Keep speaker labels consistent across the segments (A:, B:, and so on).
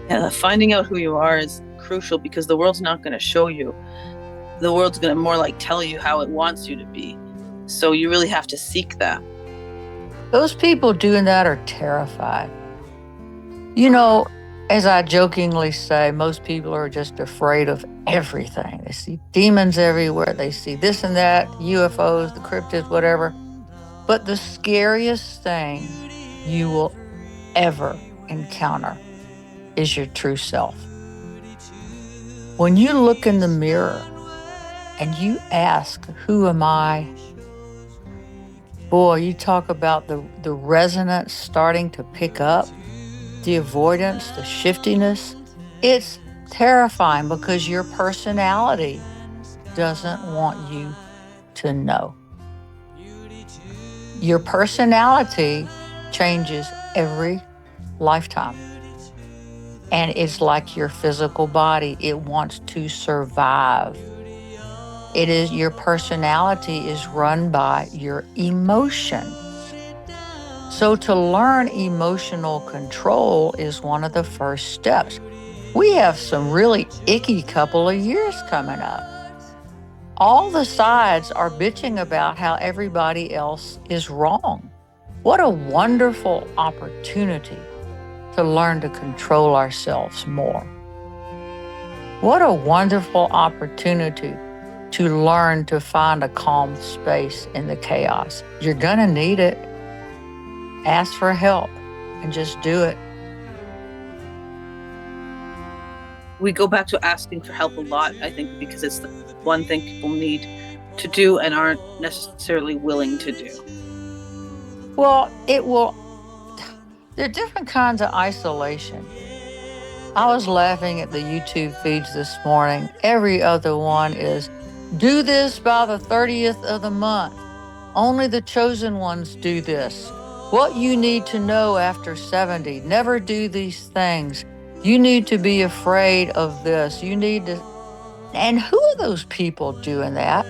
A: Yeah, finding out who you are is crucial because the world's not going to show you. The world's going to more like tell you how it wants you to be. So you really have to seek that.
B: Those people doing that are terrified. You know, as I jokingly say, most people are just afraid of everything. They see demons everywhere, they see this and that, UFOs, the cryptids, whatever. But the scariest thing you will ever encounter is your true self. When you look in the mirror and you ask, "Who am I?" Boy, you talk about the resonance starting to pick up, the avoidance, the shiftiness. It's terrifying because your personality doesn't want you to know. Your personality changes every lifetime. And it's like your physical body, it wants to survive. It is your personality is run by your emotions. So to learn emotional control is one of the first steps. We have some really icky couple of years coming up. All the sides are bitching about how everybody else is wrong. What a wonderful opportunity to learn to control ourselves more. What a wonderful opportunity to learn to find a calm space in the chaos. You're going to need it. Ask for help and just do it.
A: We go back to asking for help a lot, I think, because it's the one thing people need to do and aren't necessarily willing to do.
B: Well, it will, there are different kinds of isolation. I was laughing at the YouTube feeds this morning. Every other one is do this by the 30th of the month. Only the chosen ones do this. What you need to know after 70, never do these things. You need to be afraid of this. You need to. And who are those people doing that?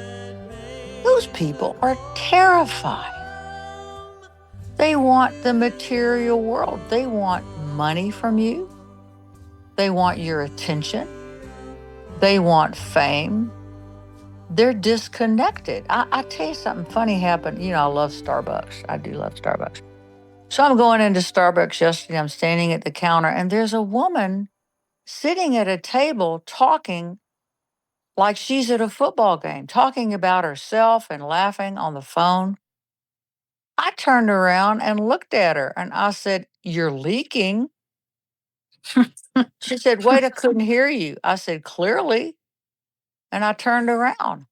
B: Those people are terrified. They want the material world. They want money from you. They want your attention. They want fame. They're disconnected. I tell you something funny happened. You know, I love Starbucks. I do love Starbucks. So I'm going into Starbucks yesterday. I'm standing at the counter, and there's a woman sitting at a table talking like she's at a football game, talking about herself and laughing on the phone. I turned around and looked at her and I said, "You're leaking." She said, "Wait, I couldn't hear you." I said, "Clearly." And I turned around.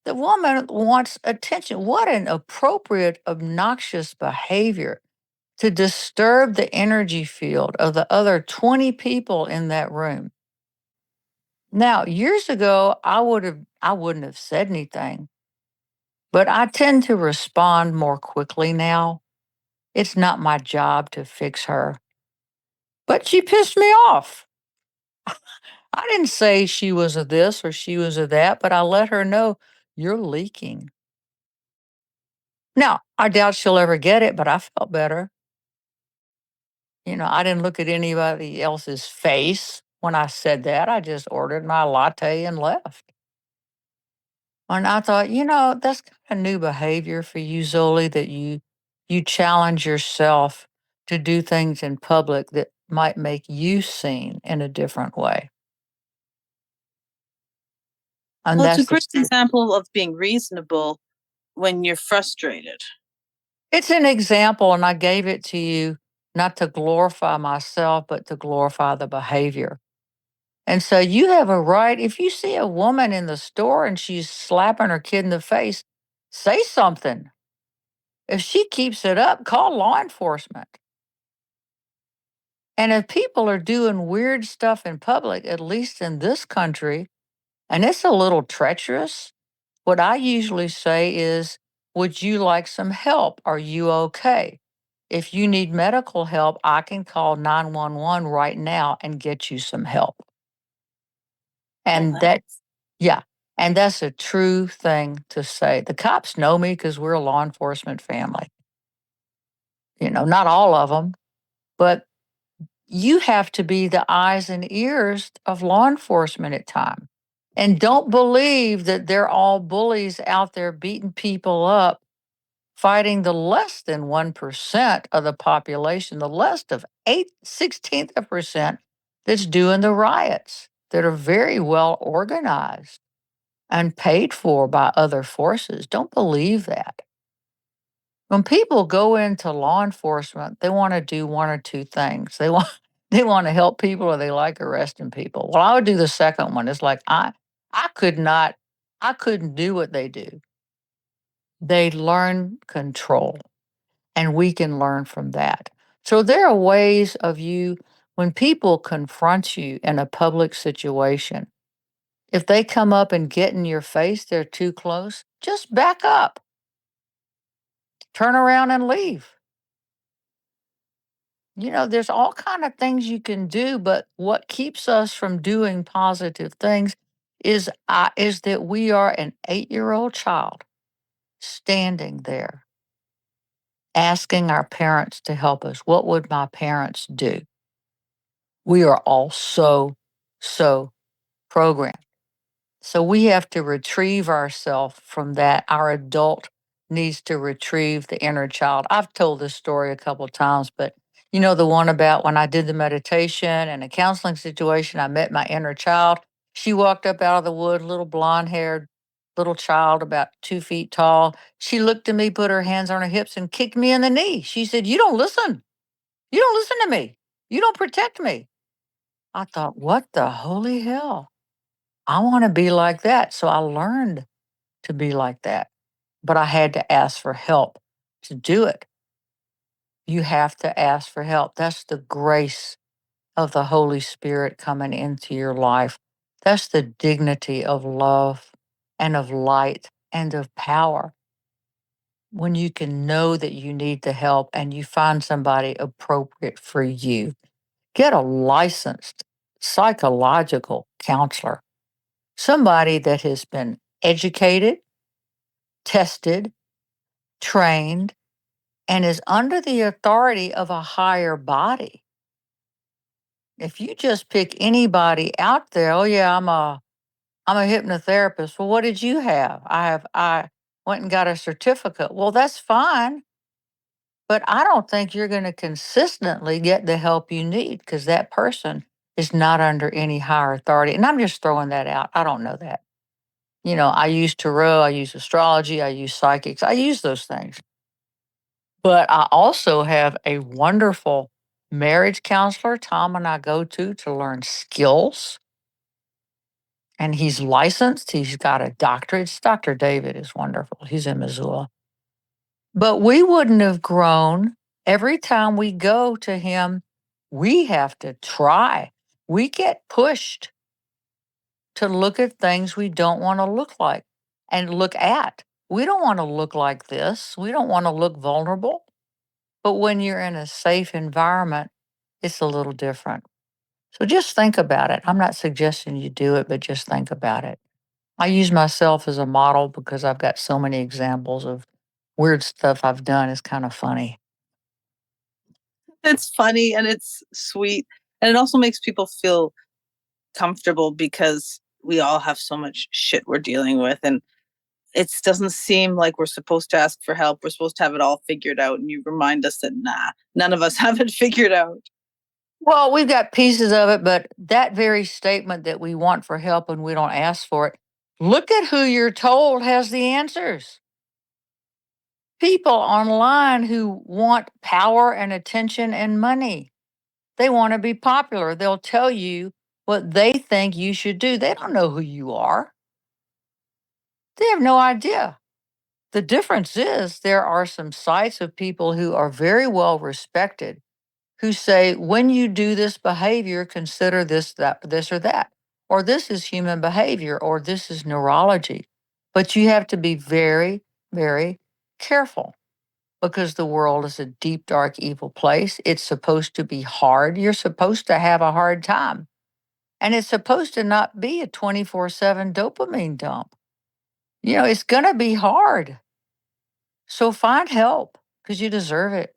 B: The woman wants attention. What an appropriate, obnoxious behavior to disturb the energy field of the other 20 people in that room. Now, years ago, I wouldn't have said anything, but I tend to respond more quickly now. It's not my job to fix her. But she pissed me off. I didn't say she was a this or she was a that, but I let her know you're leaking. Now, I doubt she'll ever get it, but I felt better. You know, I didn't look at anybody else's face when I said that. I just ordered my latte and left. And I thought, that's kind of new behavior for you, Zoli, that you challenge yourself to do things in public that might make you seen in a different way. And
A: Well, it's a
B: that's the
A: great example of being reasonable when you're frustrated.
B: it's an example, and I gave it to you not to glorify myself, but to glorify the behavior. And so you have a right, if you see a woman in the store and she's slapping her kid in the face, say something. If she keeps it up, call law enforcement. And if people are doing weird stuff in public, at least in this country, and it's a little treacherous, what I usually say is, would you like some help? Are you okay? If you need medical help, I can call 911 right now and get you some help.
A: Oh,
B: And that's, yeah, and that's a true thing to say. The cops know me because we're a law enforcement family. Not all of them, but You have to be the eyes and ears of law enforcement at times. And don't believe that they're all bullies out there beating people up, fighting the less than 1% of the population, the less of 16th of a percent that's doing the riots that are very well organized and paid for by other forces. Don't believe that. When people go into law enforcement, they want to do one or two things. They want to help people or they like arresting people. Well, I would do the second one. It's like I could not I couldn't do what they do. They learn control and we can learn from that. So there are ways of you when people confront you in a public situation. If they come up and get in your face, they're too close, just back up, turn around and leave. There's all kind of things you can do, but what keeps us from doing positive things is that we are an 8-year-old child standing there asking our parents to help us. What would my parents do? We are all so programmed. So we have to retrieve ourselves from that. Our adult needs to retrieve the inner child. I've told this story a couple of times, but the one about when I did the meditation and a counseling situation, I met my inner child. She walked up out of the wood, little blonde haired little child, about 2 feet tall. She looked at me, put her hands on her hips, and kicked me in the knee. She said, "You don't listen. You don't listen to me. You don't protect me." I thought, what the holy hell? I want to be like that. So I learned to be like that, but I had to ask for help to do it. You have to ask for help. That's the grace of the Holy Spirit coming into your life. That's the dignity of love and of light and of power. When you can know that you need the help and you find somebody appropriate for you, get a licensed psychological counselor, somebody that has been educated, tested, trained, and is under the authority of a higher body. If you just pick anybody out there, oh yeah, I'm a hypnotherapist. Well, what did you have? I went and got a certificate. Well, that's fine, but I don't think you're going to consistently get the help you need because that person is not under any higher authority. And I'm just throwing that out. I don't know that. I use tarot, I use astrology, I use psychics, I use those things. But I also have a wonderful marriage counselor, Tom and I go to learn skills. And he's licensed, he's got a doctorate. Dr. David is wonderful. He's in Missoula. But we wouldn't have grown every time we go to him. We have to try. We get pushed to look at things we don't want to look like and look at. We don't want to look like this. We don't want to look vulnerable. But when you're in a safe environment, it's a little different. So just think about it. I'm not suggesting you do it, but just think about it. I use myself as a model because I've got so many examples of weird stuff I've done. It's kind of funny.
A: It's funny and it's sweet. And it also makes people feel comfortable because we all have so much shit we're dealing with. And it doesn't seem like we're supposed to ask for help. We're supposed to have it all figured out. And you remind us that, nah, none of us have it figured out.
B: Well, we've got pieces of it, but that very statement that we want for help and we don't ask for it, look at who you're told has the answers. People online who want power and attention and money. They want to be popular. They'll tell you what they think you should do. They don't know who you are. They have no idea. The difference is there are some sites of people who are very well respected who say, when you do this behavior, consider this, that, this, or that, or this is human behavior, or this is neurology. But you have to be very, very careful because the world is a deep, dark, evil place. It's supposed to be hard. You're supposed to have a hard time. And it's supposed to not be a 24/7 dopamine dump. It's going to be hard. So find help because you deserve it.